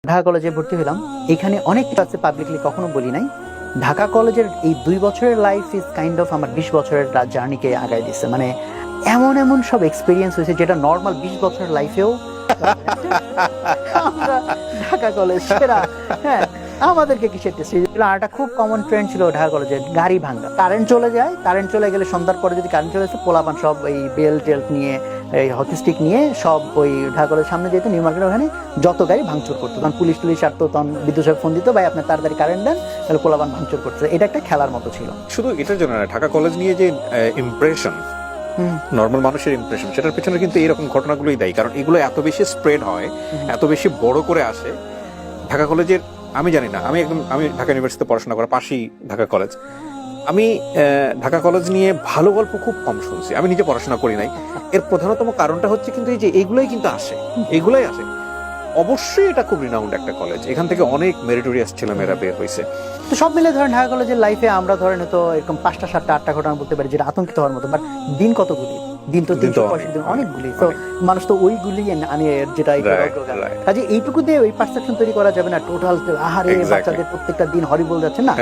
ঢাকা কলেজে ভর্তি হলাম। এখানে অনেক কিছু আছে পাবলিকলি কখনো বলি নাই। ঢাকা কলেজের এই 2 বছরের লাইফ ইজ কাইন্ড অফ আমার 20 বছরের জার্নিকে আগায় দিচ্ছে। মানে এমন এমন সব এক্সপিরিয়েন্স হয়েছে যেটা নর্মাল 20 বছরের লাইফেও আমরা ঢাকা কলেজ সেরা। হ্যাঁ, আমাদেরকে কিসের টেস্ট আর একটা খুব কমন ট্রেন্ড ছিল ঢাকা কলেজে গাড়ি ভাঙা। কারেন্ট চলে যায়, কারেন্ট চলে গেলে সন্ধ্যার পরে যদি কারেন্ট চলে আসে পোলাপান সব এই বেল টেল্ট নিয়ে এই হকি স্টিক নিয়ে সব ওই ঢাকা কলেজের সামনে যেত, নিউ মার্কেটের ওখানে যত গাড়ি ভাঙচুর করতো। তখন পুলিশ আসতো, তখন বিদ্যুৎ সাহেব ফোন দিত, ভাই আপনার তাড়াতাড়ি কারেন্ট দেন, তাহলে পোলাপান ভাঙচুর করছে। এটা একটা খেলার মতো ছিল। শুধু এটার জন্য না, ঢাকা কলেজ নিয়ে যে ইমপ্রেশন, নর্মাল মানুষের ইমপ্রেশন, সেটার পেছনে কিন্তু এরকম ঘটনাগুলোই দায়ী। কারণ এগুলো এত বেশি স্প্রেড হয়, এত বেশি বড় করে আসে। ঢাকা কলেজের আমি জানি না, আমি ঢাকা ইউনিভার্সিটিতে পড়াশোনা করা, পাশেই ঢাকা কলেজ। আমি ঢাকা কলেজ নিয়ে ভালো গল্প খুব কম শুনছি, আমি নিজে পড়াশোনা করি নাই। এর প্রধানতম কারণটা হচ্ছে কিন্তু এই যে এইগুলোই কিন্তু আসে, এগুলোই আসে। অবশ্যই এটা খুব রিনাউন্ড একটা কলেজ, এখান থেকে অনেক মেরিটোরিয়াস ছেলেমেয়েরা বের হয়েছে। তো সব মিলে ধরেন ঢাকা কলেজের লাইফে আমরা ধরেন তো এরকম 5টা 7টা 8টা ঘটনা বলতে পারি যেটা আতঙ্কিত হওয়ার মতো। বাট দিন কতগুলি, দিন তো 365 দিন, অনেকগুলি। তো মানুষ তো ওইগুলি আনে যেটা কাজে এইটুকু দিয়ে ওই পারসেপশন তৈরি করা যাবে না টোটাল আহারে বাচ্চাদের প্রত্যেকটা দিন হরিবল যাচ্ছে না।